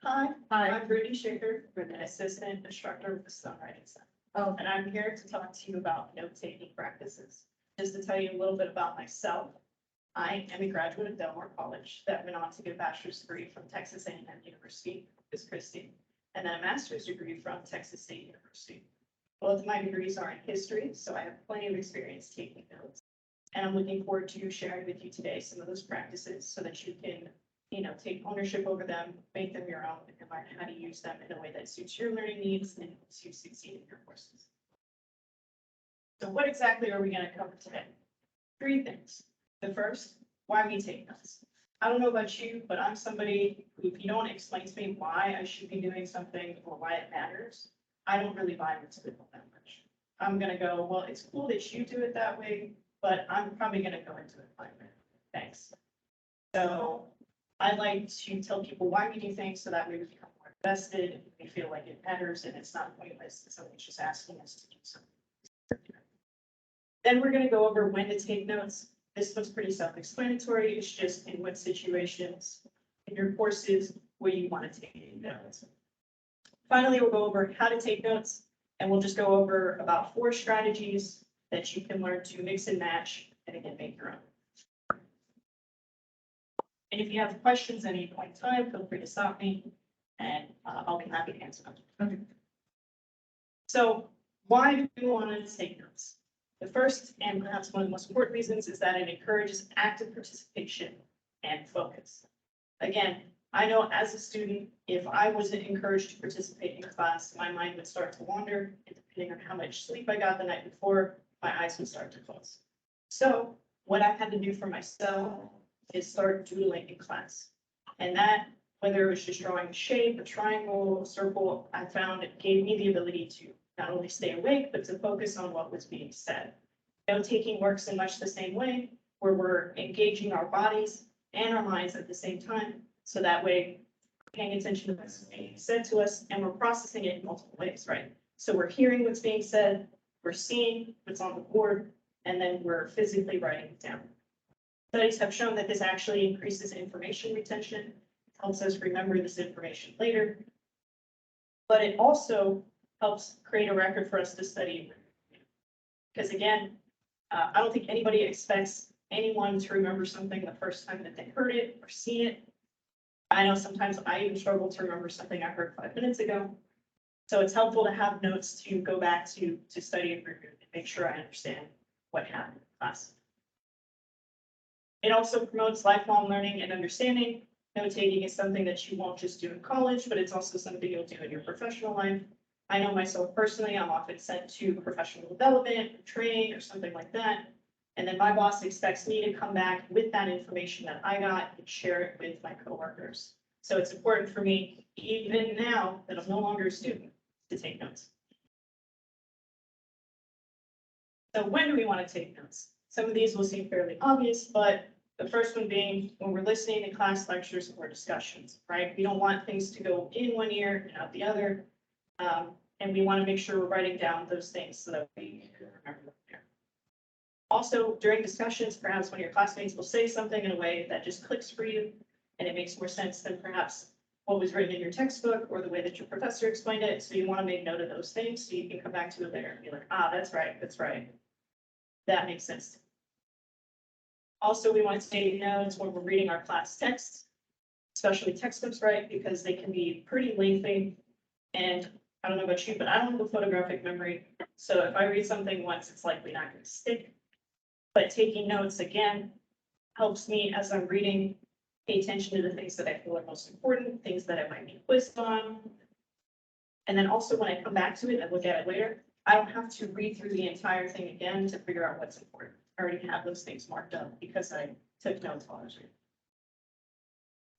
Hi, Hi. I'm Brittany Shaker, an assistant instructor with the Songwriting Center. Oh, And I'm here to talk to you about note-taking practices. Just to tell you a little bit about myself, I am a graduate of Delmar College that went on to get a bachelor's degree from Texas A&M University, Corpus Christi, and then a master's degree from Texas State University. Both of my degrees are in history, so I have plenty of experience taking notes. And I'm looking forward to sharing with you today some of those practices so that you can take ownership over them, make them your own, and learn how to use them in a way that suits your learning needs and helps you succeed in your courses. So what exactly are we going to cover today? 3 things. The first, why we take notes. I don't know about you, but I'm somebody who, if you don't explain to me why I should be doing something or why it matters, I don't really vibe into it that much. I'm going to go, well, it's cool that you do it that way, but I'm probably going to go into it like that. Thanks. So I like to tell people why we do things so that way we become more invested, and we feel like it matters and it's not pointless. Somebody's just asking us to do something. Then we're going to go over when to take notes. This one's pretty self-explanatory. It's just in what situations in your courses where you want to take notes. Finally, we'll go over how to take notes, and we'll just go over about 4 strategies that you can learn to mix and match and again make your own. And if you have questions at any point in time, feel free to stop me and I'll be happy to answer them. Okay. So why do we want to take notes? The first and perhaps one of the most important reasons is that it encourages active participation and focus. Again, I know as a student, if I wasn't encouraged to participate in class, my mind would start to wander, and depending on how much sleep I got the night before, my eyes would start to close. So what I've had to do for myself is start doodling in class. And that, whether it was just drawing a shape, a triangle, a circle, I found it gave me the ability to not only stay awake, but to focus on what was being said. Note-taking works in much the same way, where we're engaging our bodies and our minds at the same time. So that way, we're paying attention to what's being said to us, and we're processing it in multiple ways, right? So we're hearing what's being said, we're seeing what's on the board, and then we're physically writing it down. Studies have shown that this actually increases information retention, helps us remember this information later, but it also helps create a record for us to study. Because again, I don't think anybody expects anyone to remember something the first time that they heard it or see it. I know sometimes I even struggle to remember something I heard 5 minutes ago. So it's helpful to have notes to go back to study and review and make sure I understand what happened in class. It also promotes lifelong learning and understanding. Note-taking is something that you won't just do in college, but it's also something you'll do in your professional life. I know myself personally, I'm often sent to professional development, or training, or something like that. And then my boss expects me to come back with that information that I got and share it with my coworkers. So it's important for me, even now that I'm no longer a student, to take notes. So when do we want to take notes? Some of these will seem fairly obvious, but the first one being when we're listening to class lectures or discussions, right? We don't want things to go in one ear and out the other. And we want to make sure we're writing down those things so that we can remember them there. Also, during discussions, perhaps when your classmates will say something in a way that just clicks for you, and it makes more sense than perhaps what was written in your textbook or the way that your professor explained it. So you want to make note of those things so you can come back to it later and be like, ah, that's right, that's right. That makes sense. Also, we want to take notes when we're reading our class texts, especially textbooks, right? Because they can be pretty lengthy. And I don't know about you, but I don't have a photographic memory. So if I read something once, it's likely not going to stick. But taking notes, again, helps me as I'm reading, pay attention to the things that I feel are most important, things that I might be quizzed on. And then also when I come back to it and look at it later, I don't have to read through the entire thing again to figure out what's important. I already have those things marked up because I took notes while I was reading.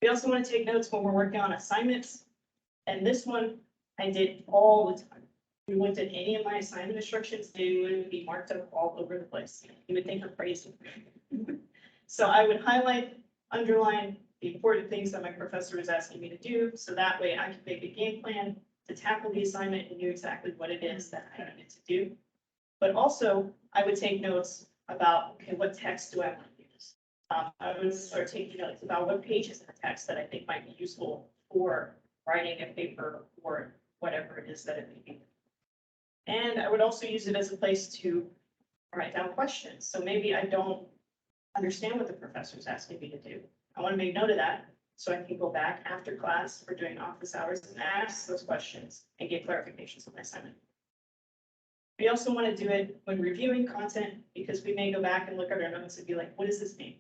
We also want to take notes when we're working on assignments. And this one I did all the time. If you looked at any of my assignment instructions, they would be marked up all over the place. You would think I'm crazy. So I would highlight, underline the important things that my professor is asking me to do. So that way I can make a game plan to tackle the assignment and do exactly what it is that I needed to do. But also I would take notes about, okay, what text do I want to use? I would start taking notes about what pages in the text that I think might be useful for writing a paper or whatever it is that it may be. And I would also use it as a place to write down questions. So maybe I don't understand what the professor's asking me to do. I want to make note of that so I can go back after class or during office hours and ask those questions and get clarifications on my assignment. We also want to do it when reviewing content because we may go back and look at our notes and be like, what does this mean?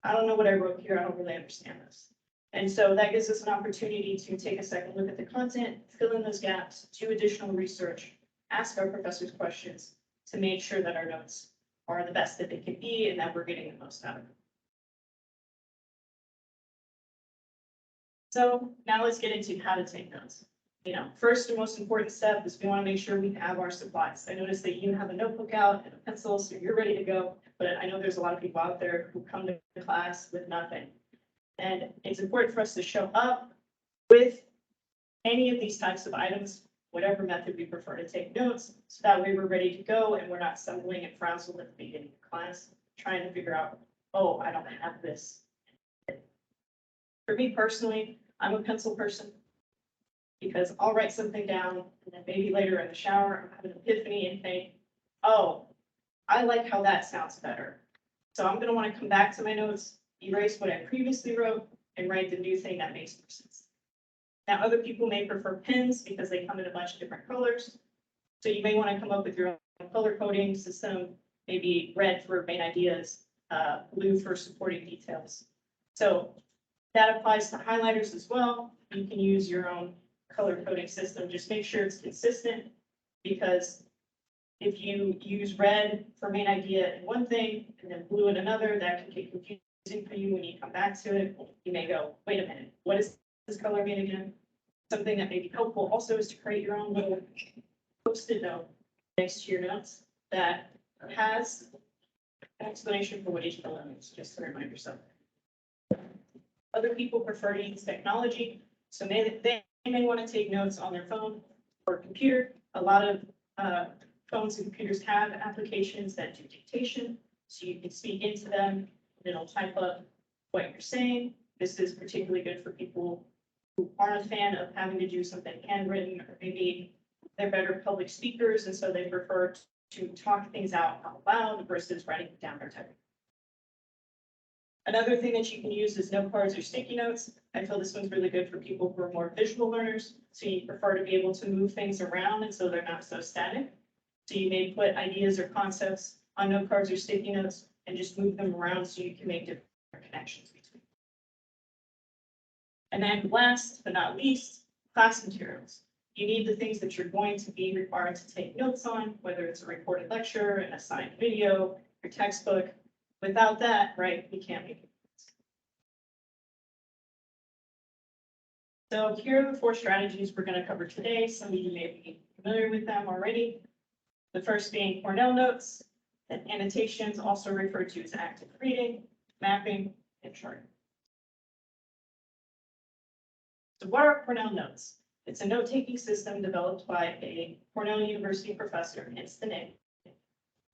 I don't know what I wrote here. I don't really understand this. And so that gives us an opportunity to take a second look at the content, fill in those gaps, do additional research, ask our professors questions to make sure that our notes are the best that they can be and that we're getting the most out of them. So now let's get into how to take notes. First and most important step is we want to make sure we have our supplies. I noticed that you have a notebook out and a pencil, so you're ready to go. But I know there's a lot of people out there who come to class with nothing. And it's important for us to show up with any of these types of items, whatever method we prefer to take notes, so that way we're ready to go and we're not stumbling and frazzled at the beginning of class, trying to figure out, oh, I don't have this. For me personally, I'm a pencil person because I'll write something down and then maybe later in the shower, I'll have an epiphany and think, oh, I like how that sounds better. So I'm going to want to come back to my notes, erase what I previously wrote, and write the new thing that makes more sense. Now, other people may prefer pens because they come in a bunch of different colors. So you may want to come up with your own color coding system, maybe red for main ideas, blue for supporting details. So that applies to highlighters as well. You can use your own color coding system. Just make sure it's consistent because if you use red for main idea in one thing and then blue in another, that can get confusing for you when you come back to it. You may go, wait a minute, what does this color mean again? Something that may be helpful also is to create your own little Post-it note next to your notes that has an explanation for what each color means, just to remind yourself. Other people prefer to use technology, so they may want to take notes on their phone or computer. A lot of phones and computers have applications that do dictation, so you can speak into them, and it'll type up what you're saying. This is particularly good for people who aren't a fan of having to do something handwritten, or maybe they're better public speakers, and so they prefer to talk things out loud versus writing it down or typing. Another thing that you can use is note cards or sticky notes. I feel this one's really good for people who are more visual learners, so you prefer to be able to move things around and so they're not so static. So you may put ideas or concepts on note cards or sticky notes and just move them around so you can make different connections between. And then last but not least, class materials. You need the things that you're going to be required to take notes on, whether it's a recorded lecture, an assigned video, your textbook. Without that, right, we can't make it. So here are the 4 strategies we're going to cover today. Some of you may be familiar with them already. The first being Cornell notes, and annotations, also referred to as active reading, mapping, and charting. So what are Cornell notes? It's a note-taking system developed by a Cornell University professor, hence the name.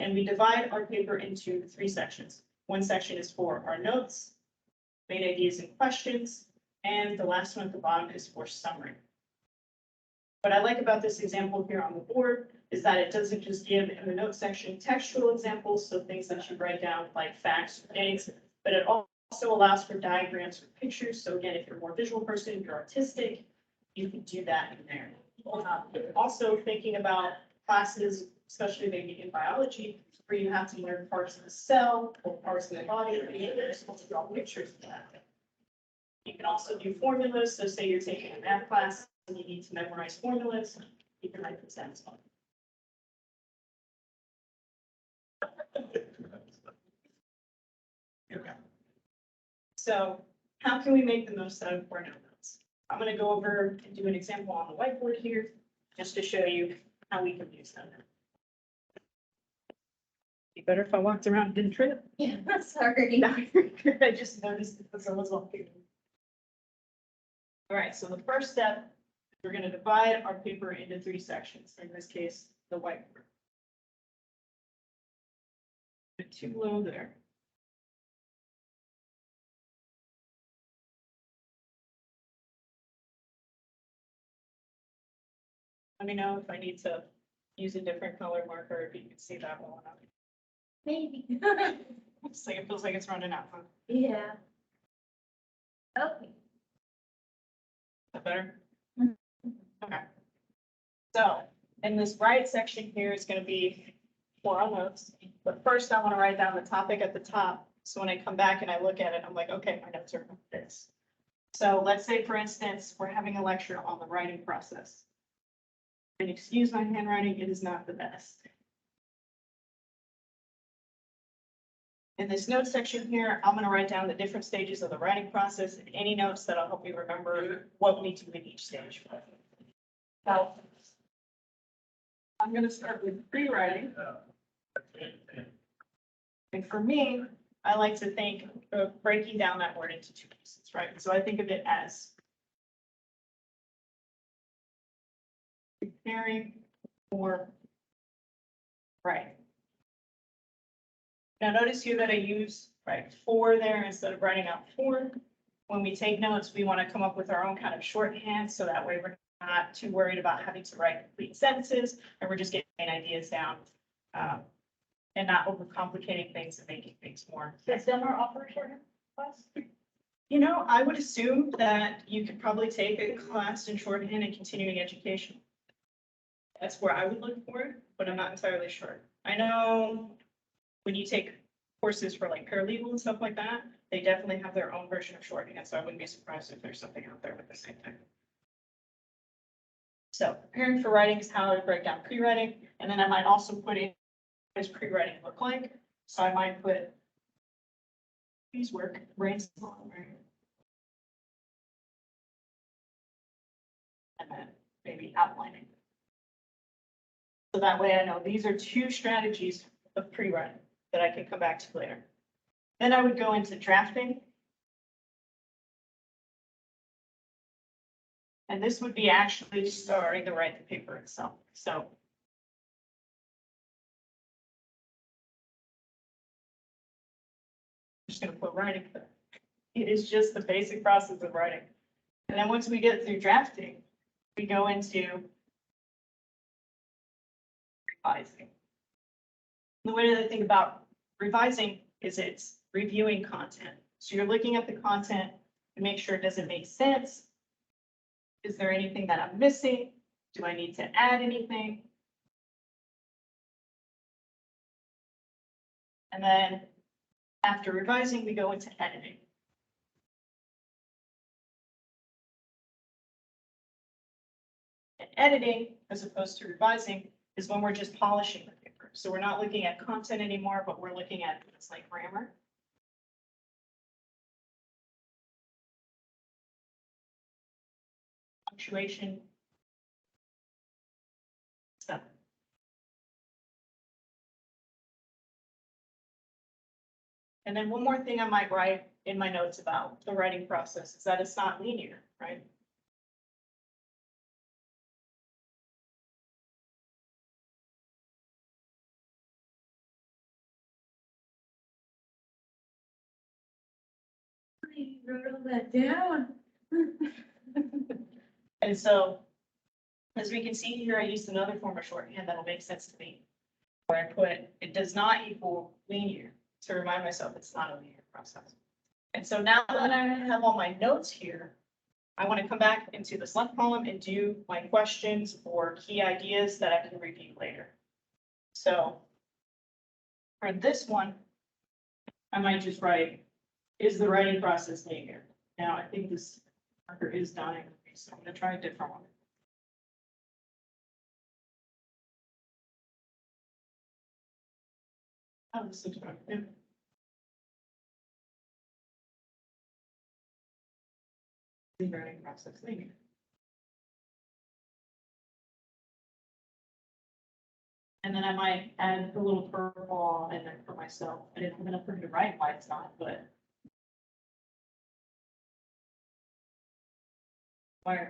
And we divide our paper into 3 sections. One section is for our notes, main ideas and questions, and the last one at the bottom is for summary. What I like about this example here on the board is that it doesn't just give in the note section textual examples, so things that you write down like facts or dates, but it also allows for diagrams or pictures. So again, if you're a more visual person, if you're artistic, you can do that in there. Also thinking about classes, especially maybe in biology, where you have to learn parts of the cell or parts of the body, you're supposed to draw pictures of that. You can also do formulas. So say you're taking a math class and you need to memorize formulas, you can write those down as well. Okay. So how can we make the most out of Cornell notes? I'm going to go over and do an example on the whiteboard here, just to show you how we can use them. Be better if I walked around and didn't trip. Yeah, sorry. No, I just noticed it was a little here. All right, so the first step, we're going to divide our paper into 3 sections. In this case, the whiteboard. Bit too low there. Let me know if I need to use a different color marker, if you can see that well enough. Maybe. It's like, it feels like it's running out, huh? Yeah. Okay. Is that better? Mhm. Okay. So, in this right section here is gonna be oral notes, but first I wanna write down the topic at the top. So when I come back and I look at it, I'm like, okay, my notes are about this. So let's say, for instance, we're having a lecture on the writing process. And excuse my handwriting, it is not the best. In this notes section here, I'm gonna write down the different stages of the writing process and any notes that'll help you remember what we do in each stage. So I'm gonna start with pre-writing. And for me, I like to think of breaking down that word into two pieces, right? So I think of it as preparing for writing. Now notice here that I use, right, for there instead of writing out for. When we take notes, we want to come up with our own kind of shorthand, so that way we're not too worried about having to write complete sentences, and we're just getting ideas down. And not overcomplicating things and making things more. Does Denver offer a shorthand class? You know, I would assume that you could probably take a class in shorthand and continuing education. That's where I would look for it, but I'm not entirely sure. I know when you take courses for like paralegal and stuff like that, they definitely have their own version of shorthand, so I wouldn't be surprised if there's something out there with the same thing. So preparing for writing is how I would break down pre-writing, and then I might also put in what does pre-writing look like? So I might put these work, brainstorm, right? And then maybe outlining. So that way I know these are two strategies of pre-writing that I can come back to later. Then I would go into drafting. And this would be actually starting to write the paper itself. So I'm just gonna put writing there. It is just the basic process of writing. And then once we get through drafting, we go into revising. The way that I think about revising is it's reviewing content. So you're looking at the content to make sure, does it make sense? Is there anything that I'm missing? Do I need to add anything? And then after revising, we go into editing. And editing, as opposed to revising, is when we're just polishing the paper. So we're not looking at content anymore, but we're looking at things like grammar. Punctuation. Stuff. And then one more thing I might write in my notes about the writing process is that it's not linear, right? I wrote all that down. And so, as we can see here, I used another form of shorthand that'll make sense to me. Where I put, it does not equal linear, to remind myself it's not a linear process. And so now that I have all my notes here, I want to come back into this left column and do my questions or key ideas that I can review later. So for this one, I might just write, is the writing process linear? Now, I think this marker is dying, so I'm going to try a different one. Oh, this looks better. Yeah. The writing process linear. And then I might add a little purple in there for myself. I didn't have enough room to write why it's not, but. Why?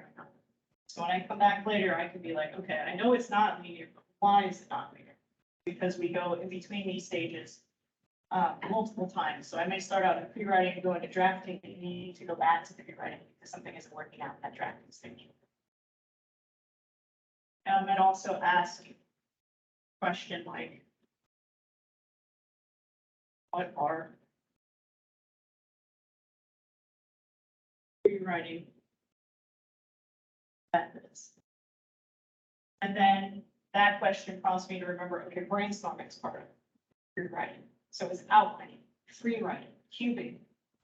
So when I come back later, I can be like, okay, I know it's not linear, but why is it not linear? Because we go in between these stages multiple times. So I may start out in pre-writing and go into drafting, and you need to go back to pre-writing because something isn't working out in that drafting stage. And also ask a question like, what are rewriting methods? And then that question prompts me to remember, okay, brainstorming is part of rewriting. So it's outlining, free writing, cubing,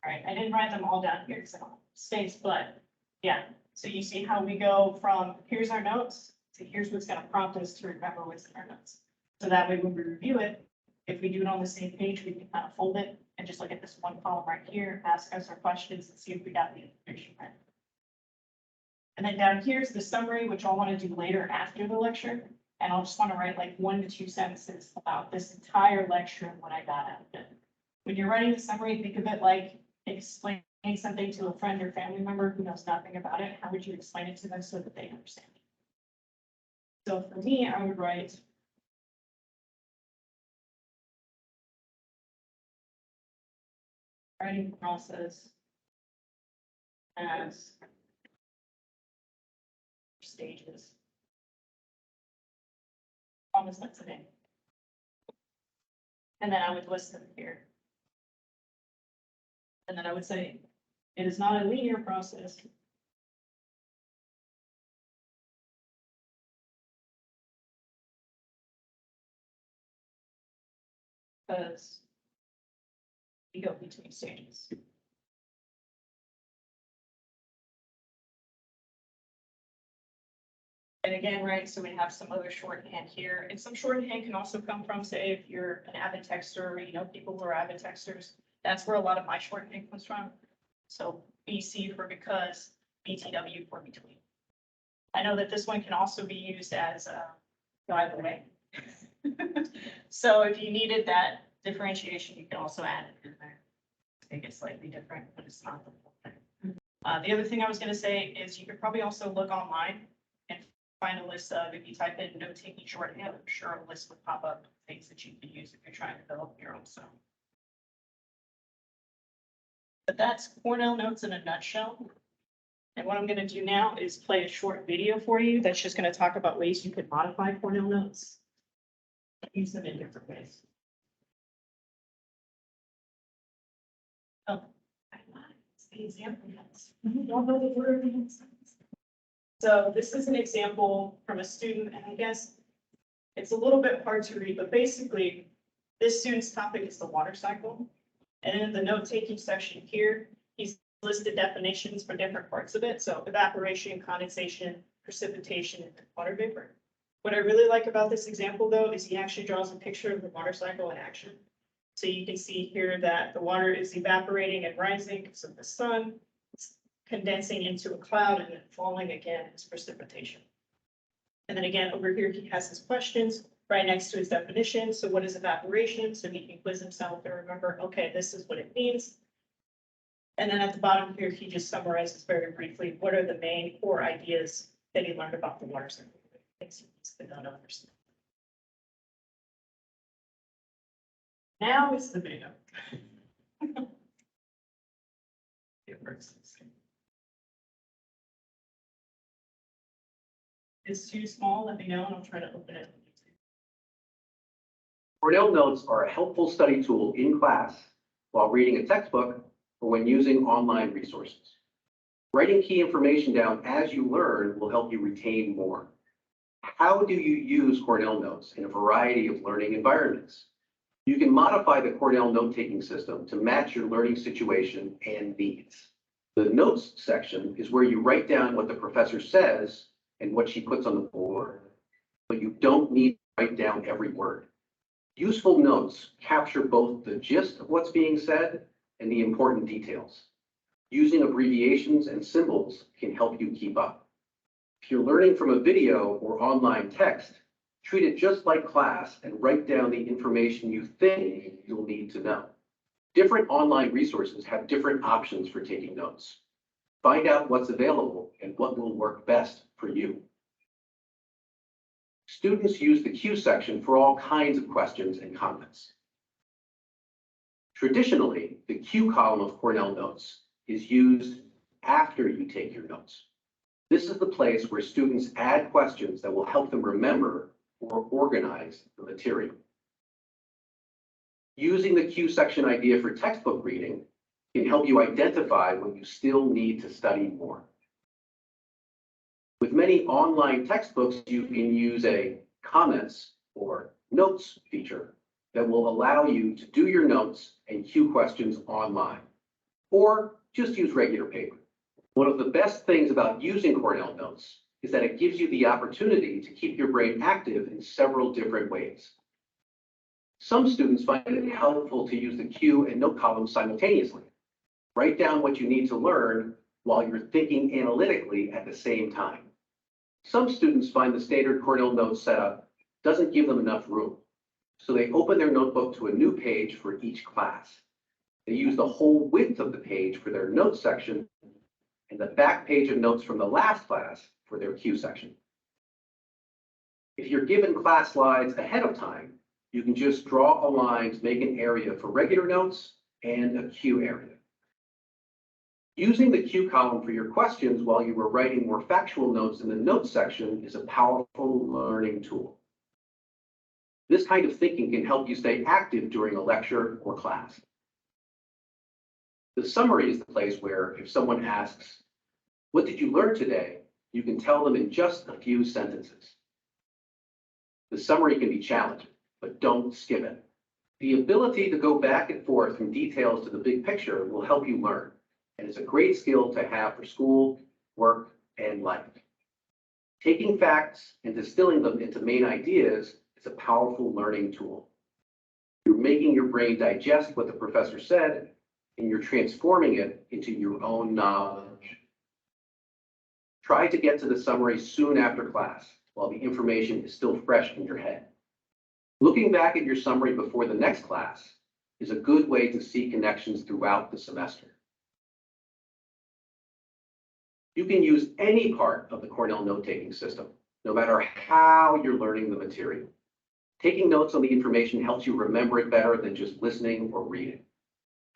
right? I didn't write them all down here because I don't have space, but yeah. So you see how we go from here's our notes to here's what's going to prompt us to remember what's in our notes. So that way when we review it, if we do it on the same page, we can kind of fold it and just look at this one column right here, ask us our questions and see if we got the information right. And then down here's the summary, which I'll want to do later after the lecture. And I'll just want to write like 1 to 2 sentences about this entire lecture and what I got out of it. When you're writing the summary, think of it like explaining something to a friend or family member who knows nothing about it. How would you explain it to them so that they understand? So for me, I would write writing process as stages. Almost like today. And then I would list them here. And then I would say, it is not a linear process. Because we go between stages. And again, right, so we have some other shorthand here, and some shorthand can also come from, say, if you're an avid texter, or you know people who are avid texters, that's where a lot of my shorthand comes from. So BC for because, BTW for between. I know that this one can also be used as a by the way. So if you needed that differentiation, you can also add it in there. Make it slightly different, but it's not the whole thing. The other thing I was gonna say is you could probably also look online and find a list of, if you type in note-taking shorthand, I'm sure a list would pop up of things that you can use if you're trying to develop your own stuff. But that's Cornell Notes in a nutshell. And what I'm gonna do now is play a short video for you that's just gonna talk about ways you could modify Cornell Notes. Use them in different ways. Oh, I lied. It's the example notes. You don't know the word. So this is an example from a student, and I guess it's a little bit hard to read, but basically this student's topic is the water cycle. And in the note-taking section here, he's listed definitions for different parts of it. So evaporation, condensation, precipitation, and water vapor. What I really like about this example, though, is he actually draws a picture of the water cycle in action. So you can see here that the water is evaporating and rising because of the sun, it's condensing into a cloud and then falling again as precipitation. And then again, over here, he has his questions right next to his definition. So what is evaporation? So he can quiz himself and remember, okay, this is what it means. And then at the bottom here, he just summarizes very briefly, what are the main core ideas that he learned about the water cycle. Things he needs to know to understand. Now is the video. It works. It's too small, let me know, and I'll try to open it. Cornell Notes are a helpful study tool in class while reading a textbook or when using online resources. Writing key information down as you learn will help you retain more. How do you use Cornell Notes in a variety of learning environments? You can modify the Cornell note-taking system to match your learning situation and needs. The notes section is where you write down what the professor says and what she puts on the board, but you don't need to write down every word. Useful notes capture both the gist of what's being said and the important details. Using abbreviations and symbols can help you keep up. If you're learning from a video or online text, treat it just like class and write down the information you think you'll need to know. Different online resources have different options for taking notes. Find out what's available and what will work best for you. Students use the Q section for all kinds of questions and comments. Traditionally, the Q column of Cornell Notes is used after you take your notes. This is the place where students add questions that will help them remember or organize the material. Using the Q section idea for textbook reading can help you identify when you still need to study more. With many online textbooks, you can use a comments or notes feature that will allow you to do your notes and Q questions online, or just use regular paper. One of the best things about using Cornell Notes is that it gives you the opportunity to keep your brain active in several different ways. Some students find it helpful to use the Q and note columns simultaneously. Write down what you need to learn while you're thinking analytically at the same time. Some students find the standard Cornell Notes setup doesn't give them enough room, so they open their notebook to a new page for each class. They use the whole width of the page for their notes section and the back page of notes from the last class for their Q section. If you're given class slides ahead of time, you can just draw a line to make an area for regular notes and a Q area. Using the Q column for your questions while you were writing more factual notes in the notes section is a powerful learning tool. This kind of thinking can help you stay active during a lecture or class. The summary is the place where if someone asks, "What did you learn today?" you can tell them in just a few sentences. The summary can be challenging, but don't skip it. The ability to go back and forth from details to the big picture will help you learn, and it's a great skill to have for school, work, and life. Taking facts and distilling them into main ideas is a powerful learning tool. You're making your brain digest what the professor said, and you're transforming it into your own knowledge. Try to get to the summary soon after class while the information is still fresh in your head. Looking back at your summary before the next class is a good way to see connections throughout the semester. You can use any part of the Cornell note-taking system, no matter how you're learning the material. Taking notes on the information helps you remember it better than just listening or reading.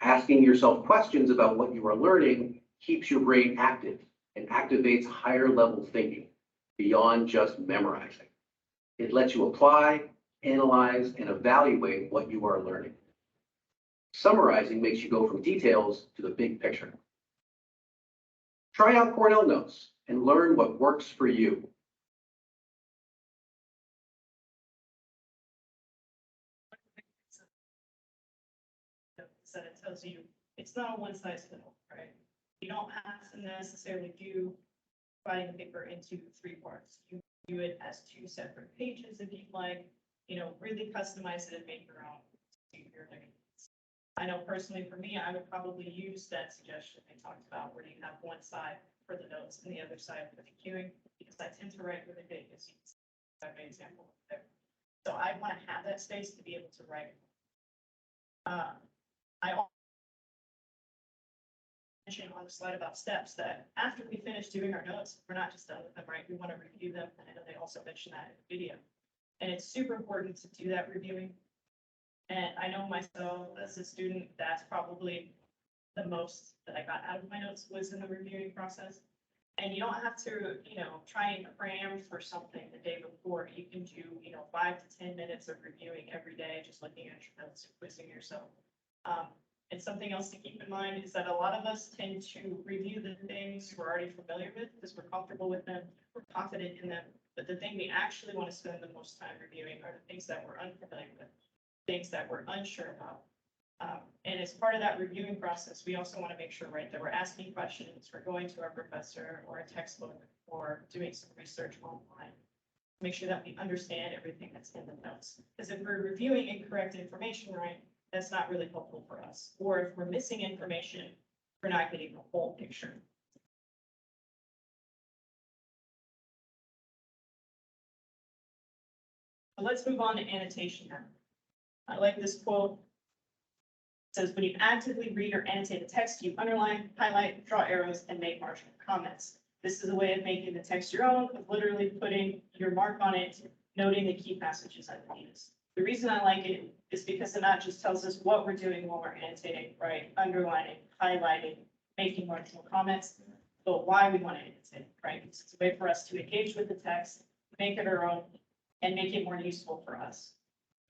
Asking yourself questions about what you are learning keeps your brain active and activates higher level thinking beyond just memorizing. It lets you apply, analyze, and evaluate what you are learning. Summarizing makes you go from details to the big picture. Try out Cornell Notes and learn what works for you. That it tells you it's not a one size fits all, right? You don't have to necessarily do dividing the paper into 3 parts. You do it as 2 separate pages if you'd like, really customize it and make your own to your learning. I know personally for me, I would probably use that suggestion they talked about where you have one side for the notes and the other side for the queuing, because I tend to write really big, as you can see, that example there. So I want to have that space to be able to write. I mentioned on the slide about steps that after we finish doing our notes, we're not just done with them, right? We want to review them. And I know they also mentioned that in the video. And it's super important to do that reviewing. And I know myself as a student, that's probably the most that I got out of my notes was in the reviewing process. And you don't have to, try and cram for something the day before. You can do, 5 to 10 minutes of reviewing every day, just looking at your notes and quizzing yourself. And something else to keep in mind is that a lot of us tend to review the things we're already familiar with because we're comfortable with them, we're confident in them. But the thing we actually want to spend the most time reviewing are the things that we're unfamiliar with, things that we're unsure about. And as part of that reviewing process, we also want to make sure, right, that we're asking questions, we're going to our professor or a textbook or doing some research online. Make sure that we understand everything that's in the notes. Because if we're reviewing incorrect information, right, that's not really helpful for us. Or if we're missing information, we're not getting the whole picture. So let's move on to annotation now. I like this quote. It says, when you actively read or annotate the text, you underline, highlight, draw arrows, and make marginal comments. This is a way of making the text your own, of literally putting your mark on it, noting the key passages underneath. The reason I like it is because it not just tells us what we're doing while we're annotating, right? Underlining, highlighting, making marginal comments, but why we want to annotate, right? Because it's a way for us to engage with the text, make it our own, and make it more useful for us.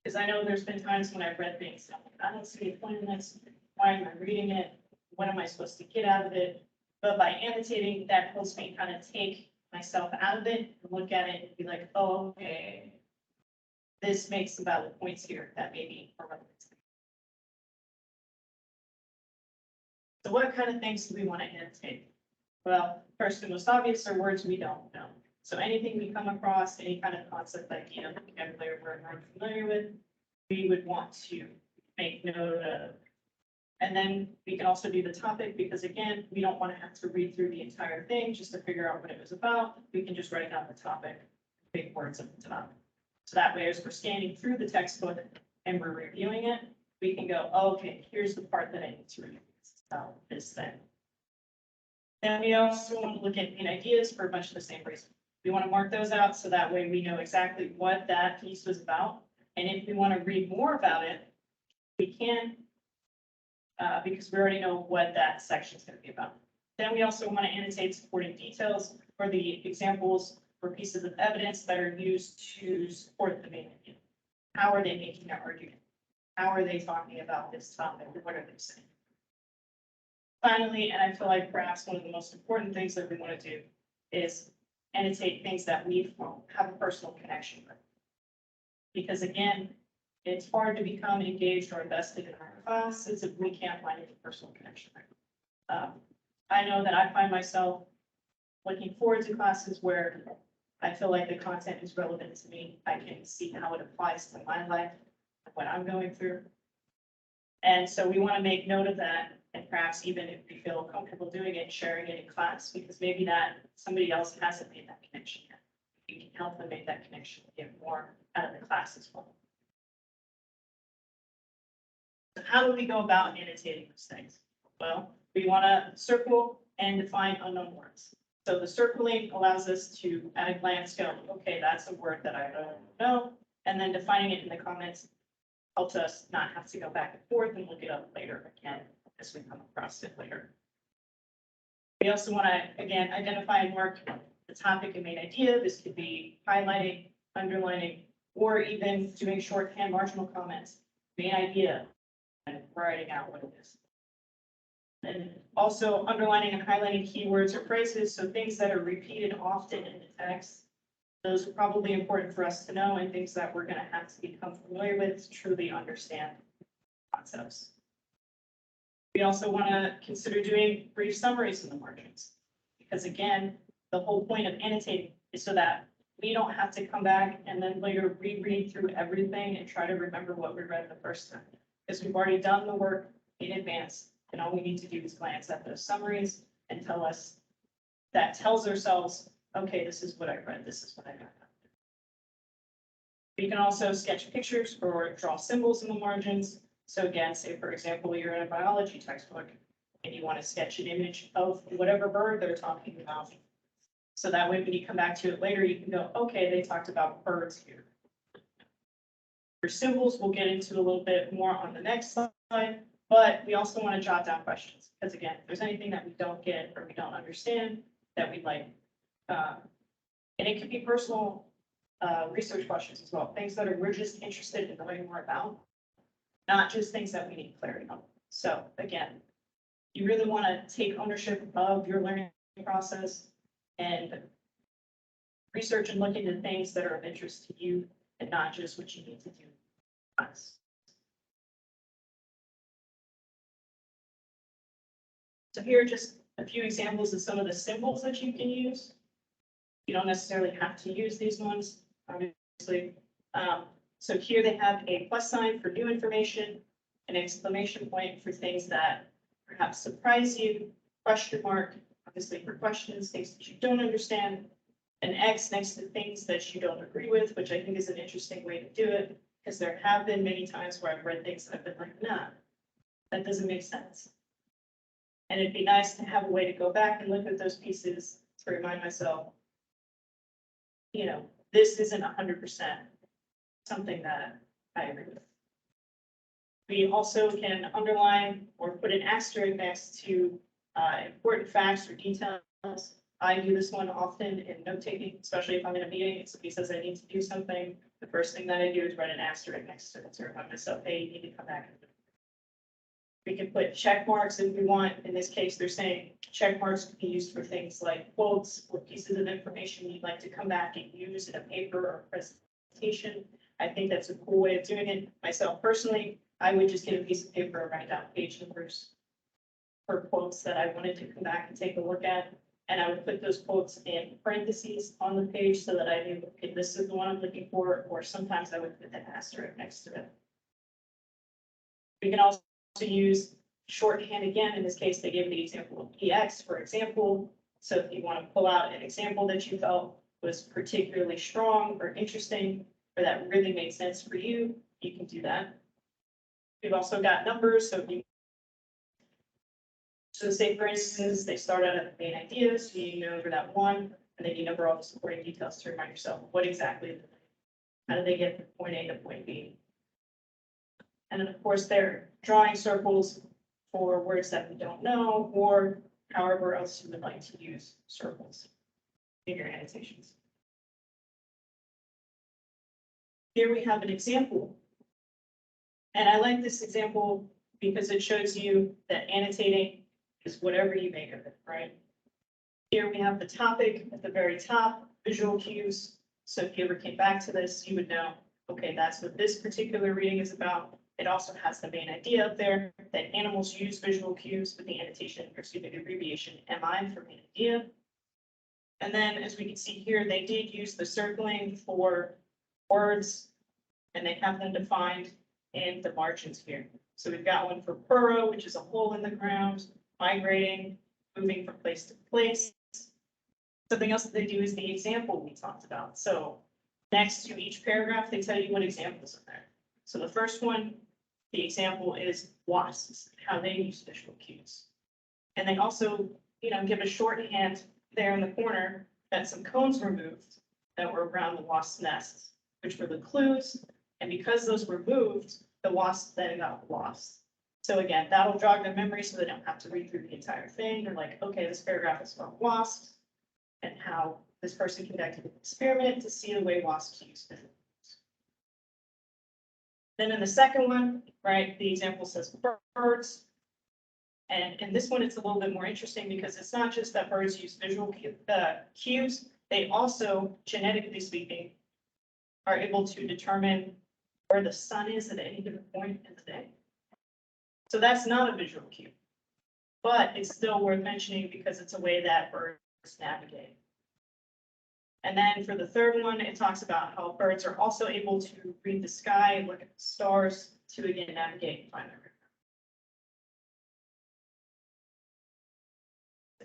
Because I know there's been times when I've read things, and I'm like, I don't see a point in this. Why am I reading it? What am I supposed to get out of it? But by annotating, that helps me kind of take myself out of it and look at it and be like, oh, okay, this makes some valid points here that maybe are relevant. So what kind of things do we want to annotate? Well, first and most obvious are words we don't know. So anything we come across, any kind of concept, idea, vocabulary we're not familiar with, we would want to make note of. And then we can also do the topic, because again, we don't want to have to read through the entire thing just to figure out what it was about. We can just write down the topic, big words at the top. So that way, as we're scanning through the textbook and we're reviewing it, we can go, oh, okay, here's the part that I need to review about this thing. Then we also want to look at main ideas for a bunch of the same reasons. We want to mark those out so that way we know exactly what that piece was about. And if we want to read more about it, we can, because we already know what that section is going to be about. Then we also want to annotate supporting details for the examples or pieces of evidence that are used to support the main idea. How are they making their argument? How are they talking about this topic? What are they saying? Finally, and I feel like perhaps one of the most important things that we want to do is annotate things that we have a personal connection with. Because again, it's hard to become engaged or invested in our classes if we can't find any personal connection. I know that I find myself looking forward to classes where I feel like the content is relevant to me. I can see how it applies to my life, what I'm going through. And so we want to make note of that, and perhaps even if we feel comfortable doing it, sharing it in class, because maybe that somebody else hasn't made that connection yet. We can help them make that connection, get more out of the class as well. So how do we go about annotating those things? Well, we want to circle and define unknown words. So the circling allows us to, at a glance, go, okay, that's a word that I don't know. And then defining it in the comments helps us not have to go back and forth and look it up later again as we come across it later. We also want to, again, identify and mark the topic and main idea. This could be highlighting, underlining, or even doing shorthand marginal comments, main idea, and writing out what it is. And also underlining and highlighting keywords or phrases, so things that are repeated often in the text. Those are probably important for us to know, and things that we're going to have to become familiar with to truly understand concepts. We also want to consider doing brief summaries in the margins, because again, the whole point of annotating is so that we don't have to come back and then later reread through everything and try to remember what we read the first time, because we've already done the work in advance. And all we need to do is glance at those summaries and tell us, that tells ourselves, okay, this is what I read, this is what I got. We can also sketch pictures or draw symbols in the margins. So again, say for example, you're in a biology textbook and you want to sketch an image of whatever bird they're talking about. So that way, when you come back to it later, you can go, okay, they talked about birds here. For symbols, we'll get into a little bit more on the next slide. But we also want to jot down questions, because again, if there's anything that we don't get or we don't understand that we'd like, and it could be personal research questions as well, things that we're just interested in knowing more about, not just things that we need clarity on. So again, you really want to take ownership of your learning process and research and look into things that are of interest to you and not just what you need to do. So here are just a few examples of some of the symbols that you can use. You don't necessarily have to use these ones, obviously. So here they have a plus sign for new information, an exclamation point for things that perhaps surprise you, question mark, obviously for questions, things that you don't understand, an X next to things that you don't agree with, which I think is an interesting way to do it, because there have been many times where I've read things that I've been like, nah, that doesn't make sense. And it'd be nice to have a way to go back and look at those pieces to remind myself, you know, this isn't 100% something that I agree with. We also can underline or put an asterisk next to important facts or details. I do this one often in note taking, especially if I'm in a meeting, if somebody says I need to do something, the first thing that I do is write an asterisk next to it, to remind myself, hey, you need to come back. We can put check marks if we want. In this case, they're saying check marks can be used for things like quotes or pieces of information you'd like to come back and use in a paper or presentation. I think that's a cool way of doing it. Myself personally, I would just get a piece of paper and write down page numbers for quotes that I wanted to come back and take a look at. And I would put those quotes in parentheses on the page so that I knew, okay, this is the one I'm looking for, or sometimes I would put an asterisk next to it. We can also use shorthand again. In this case, they gave the example of EX, for example. So if you want to pull out an example that you felt was particularly strong or interesting, or that really made sense for you, you can do that. We've also got numbers, so if you so say, for instance, they start out at the main idea, so you know over that one, and then you number all the supporting details to remind yourself what exactly, how did they get from point A to point B? And then, of course, they're drawing circles for words that we don't know, or however else you would like to use circles in your annotations. Here we have an example. And I like this example because it shows you that annotating is whatever you make of it, right? Here we have the topic at the very top, visual cues. So if you ever came back to this, you would know, okay, that's what this particular reading is about. It also has the main idea up there that animals use visual cues with the annotation, or excuse me, the abbreviation MI for main idea. And then as we can see here, they did use the circling for words, and they have them defined in the margins here. So we've got one for burrow, which is a hole in the ground, migrating, moving from place to place. Something else that they do is the example we talked about. So next to each paragraph, they tell you what examples are there. So the first one, the example is wasps, how they use visual cues. And they also, give a shorthand there in the corner that some cones were moved that were around the wasp's nests, which were the clues. And because those were moved, the wasps then got lost. So again, that'll jog their memory so they don't have to read through the entire thing. They're like, okay, this paragraph is about wasps and how this person conducted an experiment to see the way wasps use visual cues. Then in the second one, right, the example says birds. And in this one, it's a little bit more interesting because it's not just that birds use visual cues, they also, genetically speaking, are able to determine where the sun is at any given point in the day. So that's not a visual cue, but it's still worth mentioning because it's a way that birds navigate. And then for the third one, it talks about how birds are also able to read the sky, look at the stars to again navigate and find their route.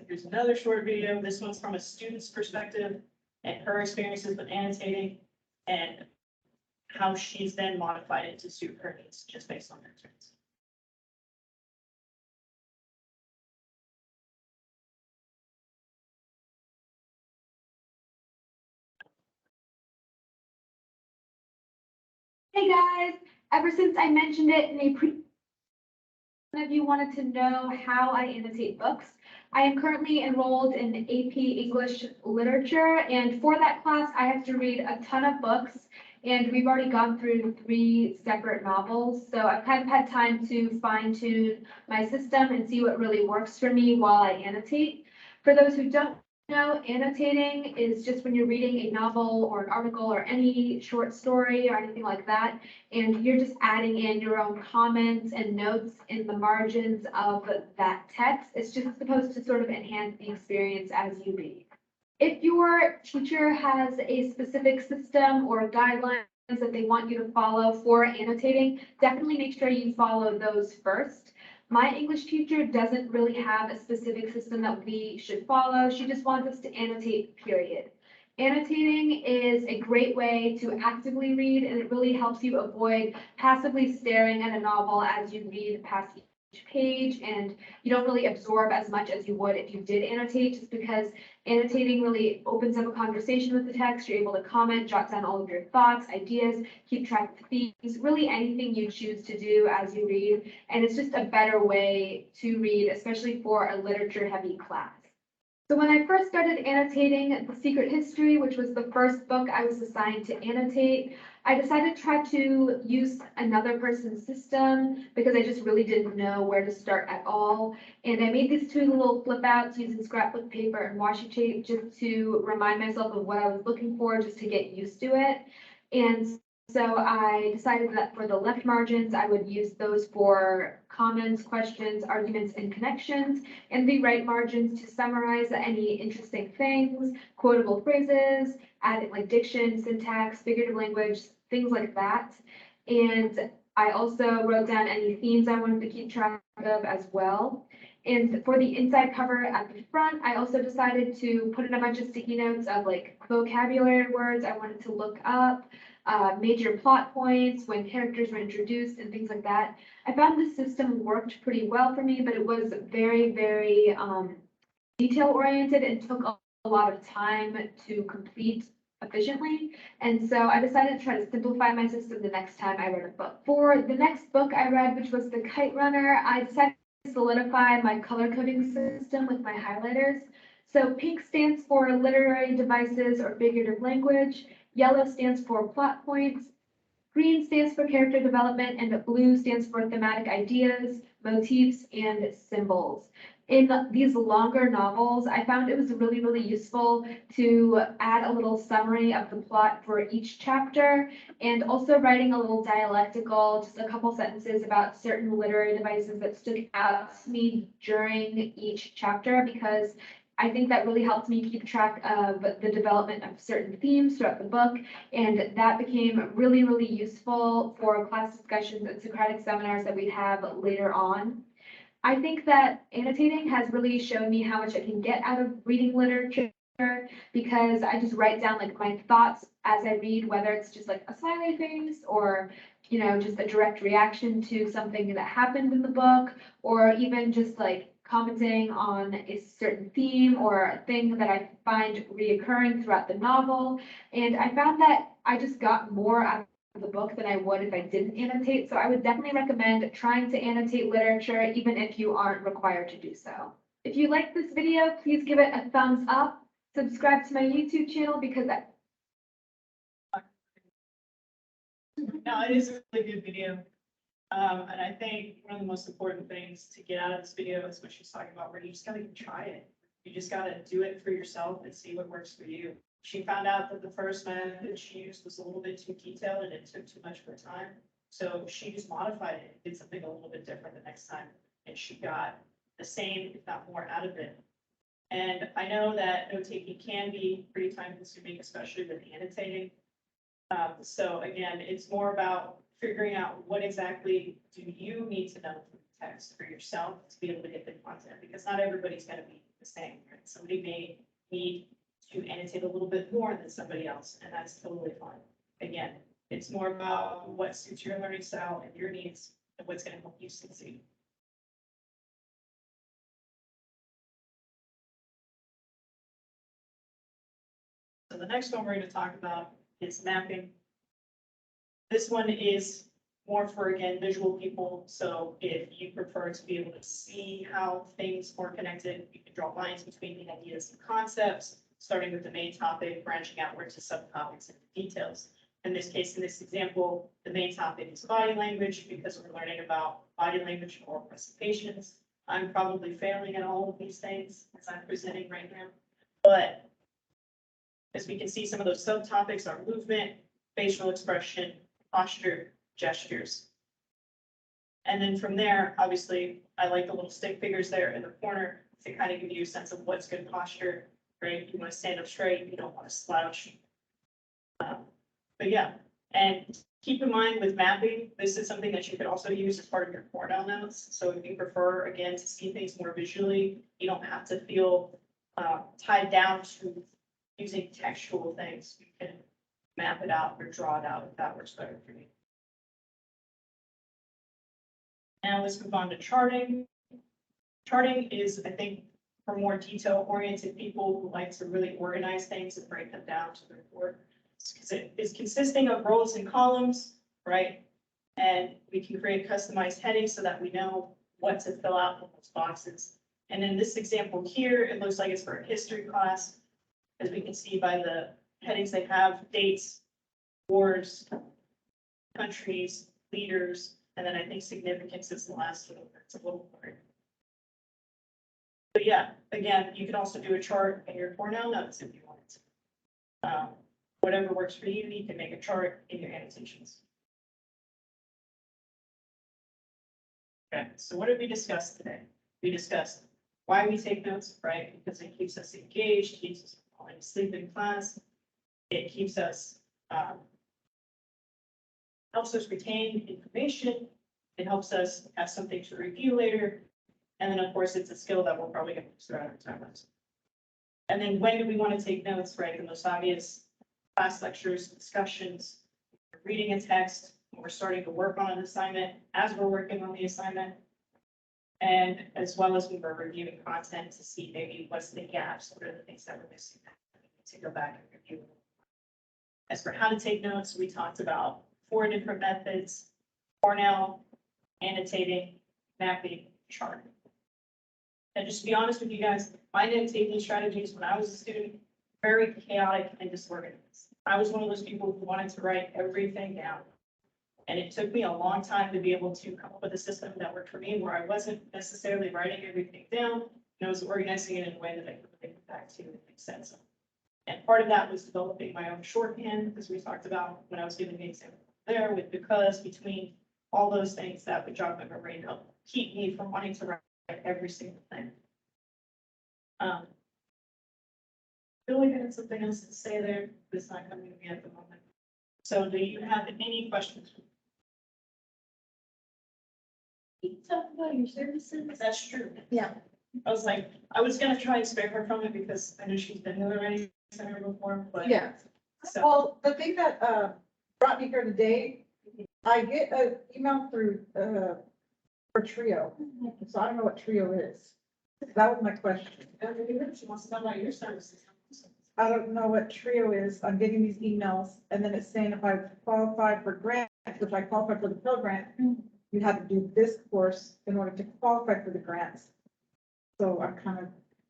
Here's another short video. This one's from a student's perspective and her experiences with annotating and how she's then modified it to suit her needs just based on her experience. Hey guys, ever since I mentioned it in a one of you wanted to know how I annotate books. I am currently enrolled in AP English Literature, and for that class, I have to read a ton of books, and we've already gone through 3 separate novels, so I've kind of had time to fine-tune my system and see what really works for me while I annotate. For those who don't know, annotating is just when you're reading a novel or an article or any short story or anything like that, and you're just adding in your own comments and notes in the margins of that text. It's just supposed to sort of enhance the experience as you read. If your teacher has a specific system or guidelines that they want you to follow for annotating, definitely make sure you follow those first. My English teacher doesn't really have a specific system that we should follow. She just wants us to annotate, period. Annotating is a great way to actively read, and it really helps you avoid passively staring at a novel as you read past page, and you don't really absorb as much as you would if you did annotate, just because annotating really opens up a conversation with the text. You're able to comment, jot down all of your thoughts, ideas, keep track of themes, really anything you choose to do as you read. And it's just a better way to read, especially for a literature heavy class. So when I first started annotating The Secret History, which was the first book I was assigned to annotate, I decided to try to use another person's system because I just really didn't know where to start at all. And I made these two little flip outs using scrapbook paper and washi tape just to remind myself of what I was looking for, just to get used to it. And so I decided that for the left margins, I would use those for comments, questions, arguments, and connections, and the right margins to summarize any interesting things, quotable phrases, adding like diction, syntax, figurative language, things like that. And I also wrote down any themes I wanted to keep track of as well. And for the inside cover at the front, I also decided to put in a bunch of sticky notes of like vocabulary words I wanted to look up, major plot points, when characters were introduced, and things like that. I found this system worked pretty well for me, but it was very, very detail oriented and took a lot of time to complete efficiently. And so I decided to try to simplify my system the next time I read a book. For the next book I read, which was The Kite Runner, I decided to solidify my color coding system with my highlighters. So pink stands for literary devices or figurative language, yellow stands for plot points, green stands for character development, and blue stands for thematic ideas, motifs, and symbols. In these longer novels, I found it was really, really useful to add a little summary of the plot for each chapter, and also writing a little dialectical, just a couple sentences about certain literary devices that stood out to me during each chapter, because I think that really helped me keep track of the development of certain themes throughout the book, and that became really, really useful for class discussions and Socratic seminars that we'd have later on. I think that annotating has really shown me how much I can get out of reading literature, because I just write down like my thoughts as I read, whether it's just like a smiley face or, you know, just a direct reaction to something that happened in the book, or even just like commenting on a certain theme or a thing that I find reoccurring throughout the novel. And I found that I just got more out of the book than I would if I didn't annotate. So I would definitely recommend trying to annotate literature, even if you aren't required to do so. If you like this video, please give it a thumbs up. Subscribe to my YouTube channel because No, it is a really good video. And I think one of the most important things to get out of this video is what she's talking about, where you just gotta try it. You just gotta do it for yourself and see what works for you. She found out that the first method she used was a little bit too detailed and it took too much of her time. So she just modified it, did something a little bit different the next time, and she got the same, if not more, out of it. And I know that note taking can be pretty time consuming, especially with annotating. So again, it's more about figuring out what exactly do you need to know from the text for yourself to be able to get the content, because not everybody's gonna be the same. Right? Somebody may need to annotate a little bit more than somebody else, and that's totally fine. Again, it's more about what suits your learning style and your needs and what's gonna help you succeed. So the next one we're gonna talk about is mapping. This one is more for, again, visual people. So if you prefer to be able to see how things are connected, you can draw lines between the ideas and concepts, starting with the main topic, branching outward to subtopics and details. In this case, in this example, the main topic is body language, because we're learning about body language or presentations. I'm probably failing at all of these things as I'm presenting right now, but as we can see, some of those subtopics are movement, facial expression, posture, gestures. And then from there, obviously, I like the little stick figures there in the corner to kind of give you a sense of what's good posture, right? You want to stand up straight, you don't want to slouch. But yeah, and keep in mind with mapping, this is something that you could also use as part of your Cornell notes. So if you prefer, again, to see things more visually, you don't have to feel tied down to using textual things. You can map it out or draw it out if that works better for you. Now let's move on to charting. Charting is, I think, for more detail-oriented people who like to really organize things and break them down to the report. Because it is consisting of rows and columns, right? And we can create customized headings so that we know what to fill out in those boxes. And in this example here, it looks like it's for a history class. As we can see by the headings, they have dates, wars, countries, leaders, and then I think significance is the last little, it's a little part. But yeah, again, you can also do a chart in your Cornell notes if you wanted to. Whatever works for you, you can make a chart in your annotations. Okay, so what did we discuss today? We discussed why we take notes, right? Because it keeps us engaged, keeps us falling asleep in class. It keeps us, helps us retain information. It helps us have something to review later. And then, of course, it's a skill that we're probably going to use throughout our time. And then when do we want to take notes, right? The most obvious class lectures, discussions, reading a text, when we're starting to work on an assignment, as we're working on the assignment, and as well as when we're reviewing content to see maybe what's the gaps, what are the things that we're missing that we need to go back and review. As for how to take notes, we talked about 4 different methods: Cornell, annotating, mapping, charting. And just to be honest with you guys, my note-taking strategies when I was a student, very chaotic and disorganized. I was one of those people who wanted to write everything down. And it took me a long time to be able to come up with a system that worked for me, where I wasn't necessarily writing everything down, and I was organizing it in a way that I could bring it back to and make sense of. And part of that was developing my own shorthand, as we talked about when I was giving the example there, with because, between, all those things that would jog my memory and help keep me from wanting to write every single thing. I feel like I had something else to say there, but it's not coming to me at the moment. So do you have any questions? Can you talk about your services? That's true. Yeah. I was like, I was gonna try and spare her from it because I know she's been here already, center before, but. Yeah, So, well, the thing that brought me here today, I get an email through for Trio, so I don't know what Trio is. That was my question. she wants to know about your services. I don't know what Trio is. I'm getting these emails, and then it's saying if I qualify for grants, which I qualify for the Pell Grant, you have to do this course in order to qualify for the grants. So I'm kind of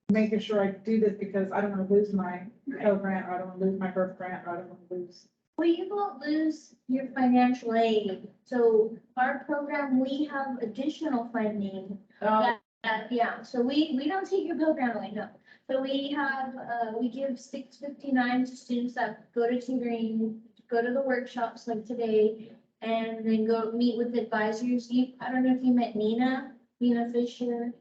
making sure I do this because I don't want to lose my Pell Grant, or I don't want to lose my birth grant, or I don't want to lose. Well, you won't lose your financial aid. So our program, we have additional funding. Yeah, so we don't take your Pell Grant away, no. So we have, we give $6.59 to students that go to tutoring, go to the workshops like today, and then go meet with advisors. I don't know if you met Nina Fisher,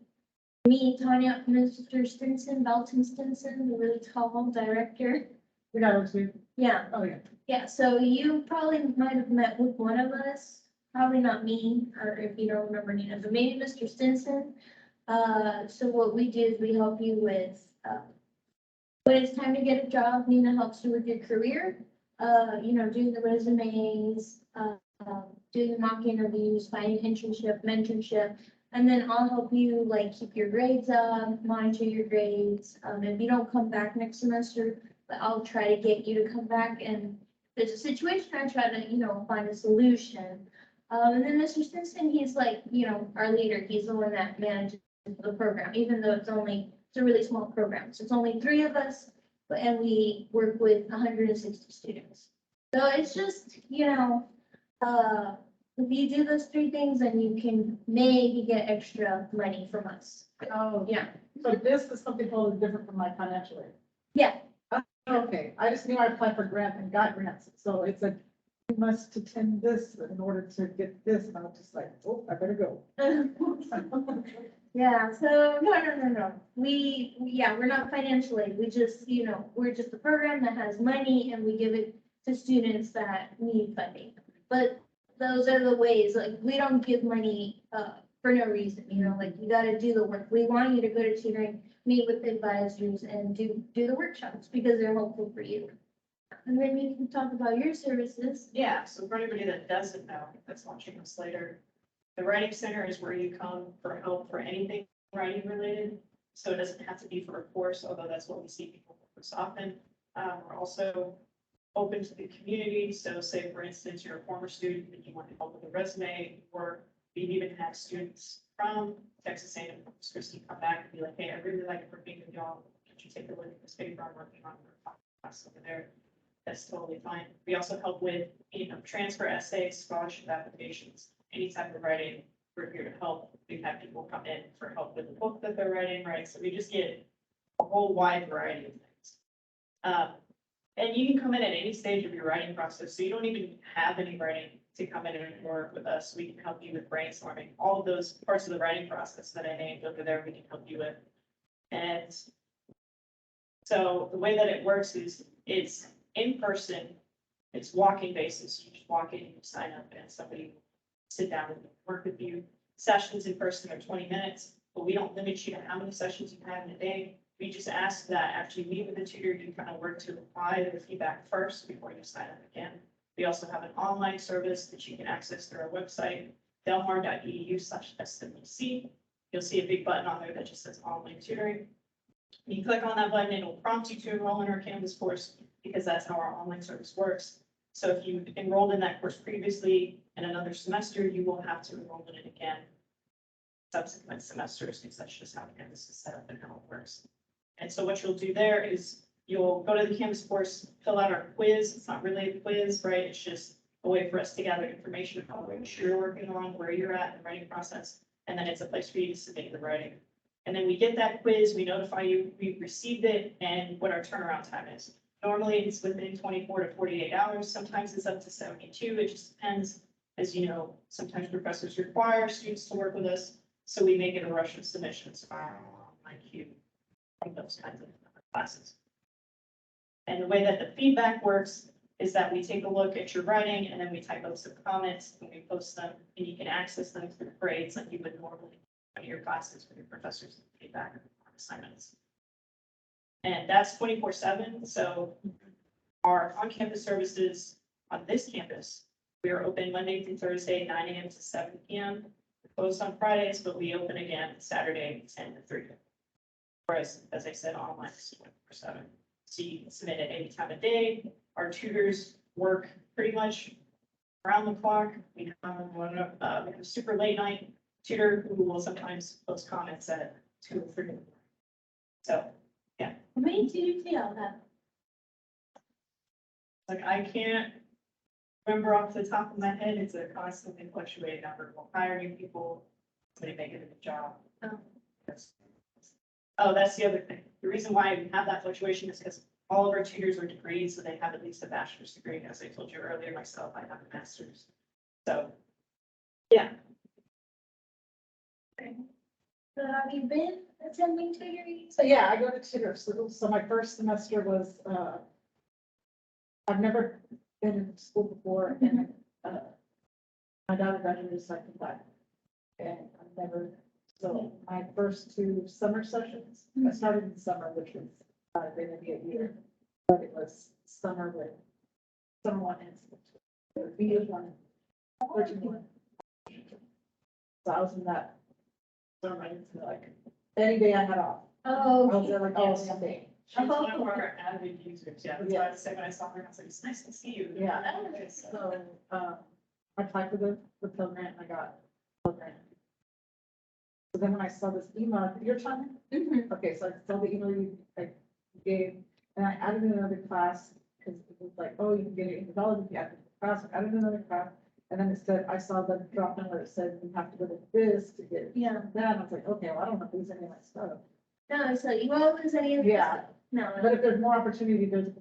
me, Tanya, Mr. Stinson, Belton Stinson, the really tall director. We got those two. Yeah, Oh, yeah. yeah, so you probably might have met with one of us, probably not me, or if you don't remember Nina, but maybe Mr. Stinson. So what we do is we help you with, when it's time to get a job, Nina helps you with your career. Doing the resumes, doing the mock interviews, finding internship, mentorship. And then I'll help you like keep your grades up, monitor your grades. If you don't come back next semester, I'll try to get you to come back, and if there's a situation, I try to, find a solution. And then Mr. Stinson, he's like, our leader, he's the one that manages the program, even though it's a really small program. So it's only 3 of us, and we work with 160 students. So it's just, if you do those 3 things, then you can maybe get extra money from us. Oh, Yeah. so this is something totally different from my financial aid. Yeah. Okay, I just knew I applied for grant and got grants, so it's a, you must attend this in order to get this, and I was just like, oh, I better go. Yeah, so no. We're not financial aid. We just, we're just a program that has money and we give it to students that need funding. But those are the ways, like, we don't give money for no reason, like, you gotta do the work. We want you to go to tutoring, meet with advisors, and do the workshops because they're helpful for you. And then you can talk about your services. Yeah, so for anybody that doesn't know, that's watching us later, The Writing Center is where you come for help for anything writing related. So it doesn't have to be for a course, although that's what we see people most often. We're also open to the community. So say, for instance, you're a former student and you want to help with a resume, or we've even had students from Texas A&M Corpus Christi come back and be like, hey, I really like working with y'all. Could you take a look at this paper I'm working on for a class over there? That's totally fine. We also help with, transfer essays, scholarship applications, any type of writing. We're here to help. We've had people come in for help with the book that they're writing, right? So we just get a whole wide variety of things. And you can come in at any stage of your writing process, so you don't even have any writing to come in and work with us. We can help you with brainstorming, all of those parts of the writing process that I named over there, we can help you with. And so the way that it works is it's in person, it's walk-in basis. You just walk in, you sign up, and somebody will sit down and work with you. Sessions in person are 20 minutes, but we don't limit you to how many sessions you have in a day. We just ask that after you meet with the tutor, you kind of work to apply the feedback first before you sign up again. We also have an online service that you can access through our website, delmar.edu/SWC. You'll see a big button on there that just says online tutoring. You click on that button, it will prompt you to enroll in our Canvas course because that's how our online service works. So if you enrolled in that course previously in another semester, you will have to enroll in it again subsequent semesters, because that's just how Canvas is set up and how it works. And so what you'll do there is you'll go to the Canvas course, fill out our quiz. It's not really a quiz, right? It's just a way for us to gather information about what you're working on, where you're at in the writing process. And then it's a place for you to submit the writing. And then we get that quiz, we notify you, we've received it, and what our turnaround time is. Normally, it's within 24 to 48 hours. Sometimes it's up to 72. It just depends. As you know, sometimes professors require students to work with us, so we make it a rush of submissions on queue, like those kinds of classes. And the way that the feedback works is that we take a look at your writing and then we type up some comments and we post them, and you can access them through grades like you would normally in your classes with your professors and feedback on assignments. And that's 24/7. So our on-campus services on this campus, we are open Monday through Thursday, 9 a.m. to 7 p.m. We're closed on Fridays, but we open again Saturday, 10 to 3. Whereas, as I said, online is 24/7. So you can submit at any time of day. Our tutors work pretty much around the clock. We have a super late night tutor who will sometimes post comments at 2 or 3. So, How many tutors do y'all have? like, I can't remember off the top of my head. It's a constantly fluctuating number. We're hiring people, somebody making a good job. Oh. Oh, that's the other thing. The reason why we have that fluctuation is because all of our tutors are degrees, so they have at least a bachelor's degree. As I told you earlier, myself, I have a master's. So, yeah. So have you been attending tutoring? So yeah, I go to tutor. So my first semester was, I've never been in school before, and my daughter graduated second class. And I've never, so my first 2 summer sessions, I started in summer, which was going to be a year. But it was summer with summer 1 and the years 1. 13. So I was in that summer, until like any day I had off. Oh. I was there like all Sunday. She's one of our avid users. Yeah, that's why I said when I saw her, I was like, it's nice to see you. Yeah. So, I applied for the Pell Grant and I got Pell Grant. So then when I saw this email, your time? Mhm. Okay, so I saw the email you gave, and I added another class, because it was like, oh, you can get it in $8 if you add the class. I added another class, and then it said, I saw the drop down where it said you have to go to this to get Yeah, that, and I was like, okay, well, I don't know if there's any of my stuff. no, so you won't lose any of this Yeah. stuff. No. But if there's more opportunity, because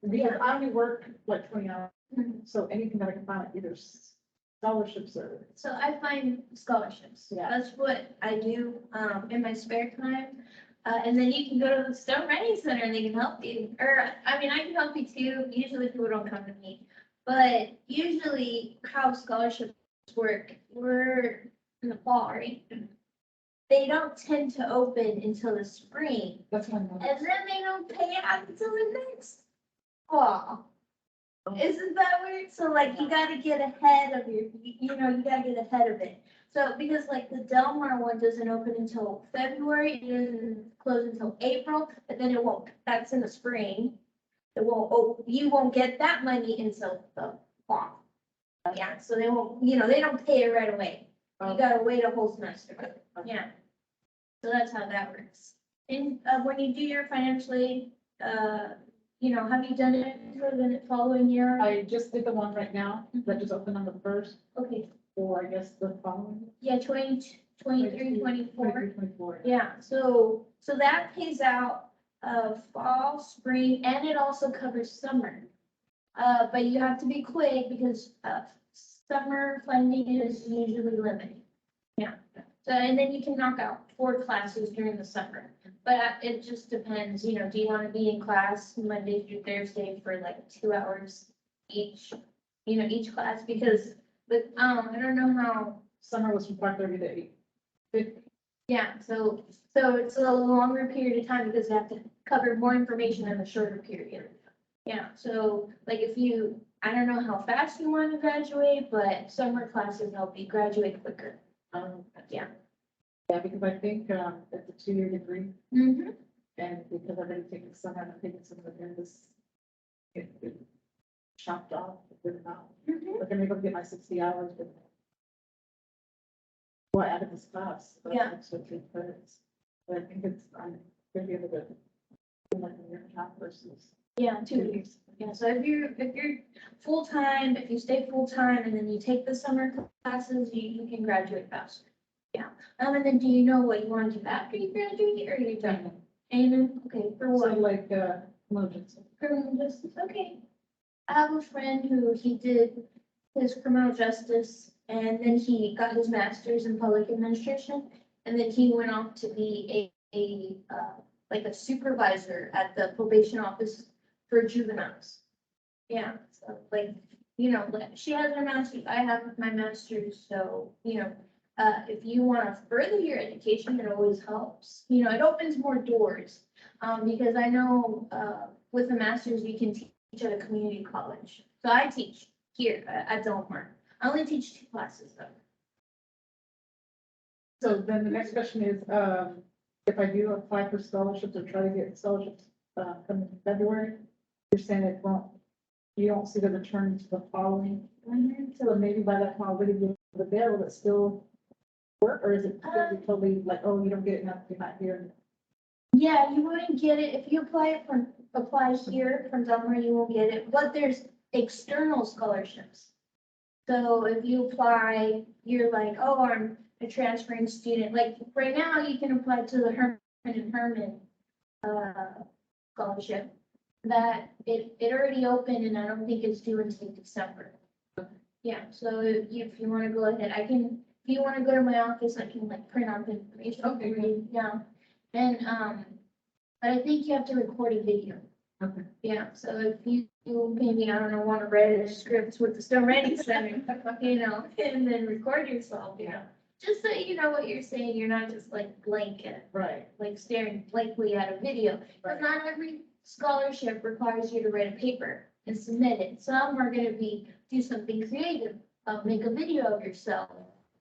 I only work like 20 hours, Mhm. so anything that I can find, like either scholarships or. So I find scholarships. Yeah. That's what I do, in my spare time. And then you can go to the Stone Writing Center and they can help you. Or, I mean, I can help you too. Usually people don't come to me. But usually how scholarships work, we're in the fall, right? They don't tend to open until the spring. That's my. And then they don't pay out until the next fall. Isn't that weird? So like, you gotta get ahead of you gotta get ahead of it. So because like the Del Mar one doesn't open until February, it doesn't close until April, but then it won't, that's in the spring. It won't, oh, you won't get that money until the fall. Yeah, so they won't, they don't pay it right away. You gotta wait a whole semester. Yeah. So that's how that works. And, when you do your financial aid, have you done it for the following year? I just did the one right now, that just opened on the first, Okay, or I guess the following. yeah, 23, 24. 24. Yeah, so that pays out, fall, spring, and it also covers summer. But you have to be quick because, summer funding is usually limited. Yeah, so, and then you can knock out 4 classes during the summer. But it just depends, do you want to be in class Monday through Thursday for like 2 hours each, each class? Because, I don't know how. Summer was from 5:30 to 8:50. Yeah, so it's a longer period of time because you have to cover more information in a shorter period. Yeah, so like I don't know how fast you want to graduate, but summer classes help you graduate quicker. Yeah. Yeah, because I think, it's a 2-year degree, Mm-hmm. and because I've been taking summer, and I'm taking some of this, it chopped off a good amount. Mm-hmm. But then able to get my 60 hours with. Well, out of this class. So Yeah. that's what 3 credits. But I think I'm gonna be able to. Do like a year and a half versus. Yeah, 2 years. Yeah, so if you're full-time, if you stay full-time and then you take the summer classes, you can graduate faster. Yeah, and then do you know what you want to do after you graduate, or are you done? Amen, okay, for So what? like, emergency. Criminal justice, okay. I have a friend who he did his criminal justice and then he got his master's in public administration. And then he went off to be like a supervisor at the probation office for juveniles. Yeah, so like, she has her master's, I have my master's, so, if you want to further your education, it always helps. It opens more doors. Because I know, with a master's, you can teach at a community college. So I teach here at Del Mar. I only teach 2 classes though. So then the next question is, if I do apply for scholarships or try to get scholarships, coming in February, you're saying you don't see the return to the following. So maybe by that time, already be available, but still work, or is it gonna be totally like, oh, you don't get it now, you're not here? Yeah, you wouldn't get it if you apply here from Del Mar, you won't get it, but there's external scholarships. So if you apply, you're like, oh, I'm a transferring student, like right now you can apply to the Herman and Herman scholarship. That it already opened and I don't think it's due until December. Yeah, so if you want to go ahead, if you want to go to my office, I can like print out the information. Okay, for you. Yeah, and but I think you have to record a video. Okay. Yeah, so if you maybe, I don't know, want to write a script with the Stone Ready Center, and then record yourself, just so you know what you're saying, you're not just like Right. like staring blankly at a video. But not every scholarship requires you to write a paper and submit it. Some are gonna do something creative, make a video of yourself,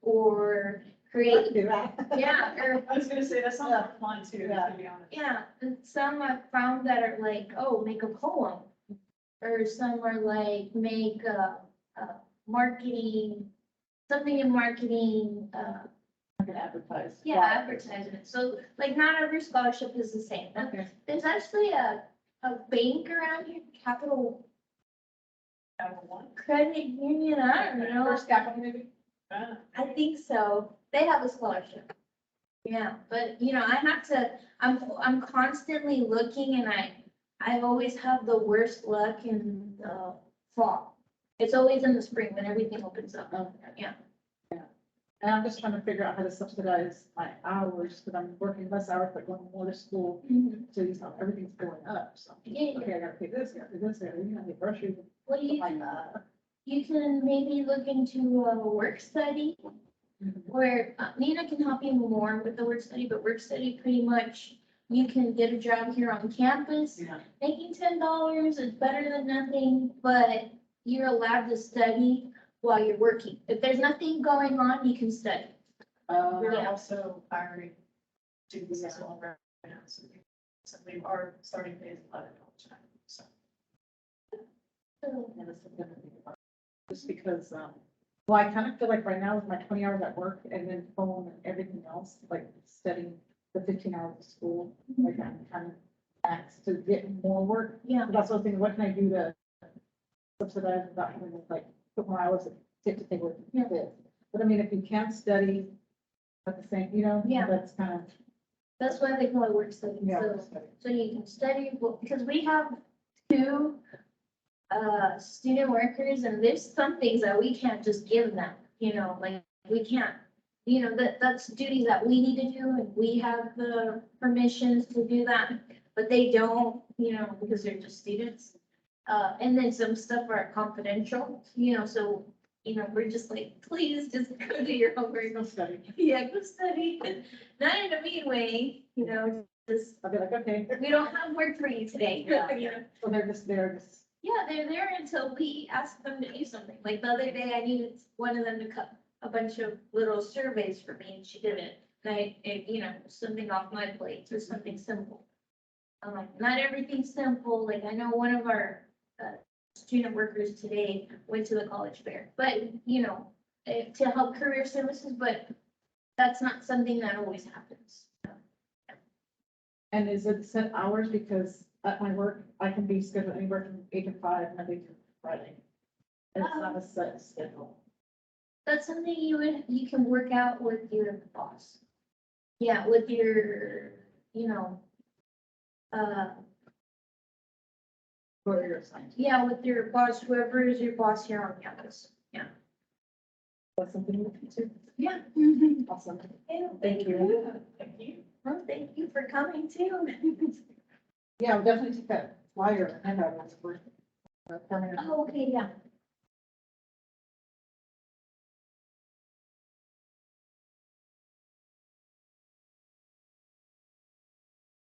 or create, Do that. yeah, or I was gonna say, that sounds like fun too, to be honest. yeah, and some I've found that are like, oh, make a poem. Or some are like, make a marketing, something in marketing, I can advertise. yeah, advertisement. So like not every scholarship is the same. Okay. There's actually a bank around here, Capital Credit Union, I don't know. First capital maybe? I think so. They have a scholarship. Yeah, but I'm constantly looking and I always have the worst luck in the fall. It's always in the spring when everything opens up. Yeah. And I'm just trying to figure out how to subsidize my hours, because I'm working less hours, but going more to school, so everything's going up, so. Yeah, Okay, I gotta pay this, I gotta pay this, I gotta get groceries. Well, you can maybe look into a work study where Nina can help you more with the work study, but work study pretty much, you can get a job here on campus. Yeah. Making $10 is better than nothing, but you're allowed to study while you're working. If there's nothing going on, you can study. We're Yeah. also hiring students as well right now, so we are starting phase 11. So, So, Yeah, that's what I'm gonna think about. Just because, well, I kind of feel like right now with my 20 hours at work and then phone and everything else, like studying the 15 hours of school, like I'm kind of asked to get more work. yeah, But that's what I'm thinking, what can I do to subsidize without having to like put more hours to take work? Yeah. But I mean, if you can't study at the same, Yeah. that's kind of, that's why they call it work study. yeah. So you can study, well, because we have two student workers, and there's some things that we can't just give them, like, we can't, that's duties that we need to do, and we have the permissions to do that, but they don't, because they're just students. And then some stuff are confidential, so, we're just like, please just go do your homework. Go study. Yeah, go study, not in a mean way, just, I'll be like, okay. we don't have work for you today. Yeah, you know? So they're just there, just, Yeah, they're there until we ask them to do something. Like the other day, I needed one of them to cut a bunch of little surveys for me, and she did it. And something off my plate, or something simple. Not everything simple, like I know one of our student workers today went to the college fair, but, to help career services, but that's not something that always happens. and is it set hours? Because at my work, I can be scheduled anywhere from 8 to 5, Monday through Friday. And it's not a set schedule. That's something you can work out with your boss. Yeah, with your, Where you're assigned. yeah, with your boss, whoever is your boss here on campus. That's something we can do. Yeah. Awesome. Yeah, Thank you. thank you. Well, thank you for coming too. Yeah, I'll definitely take that flyer and have it for permanent. Oh, okay, yeah.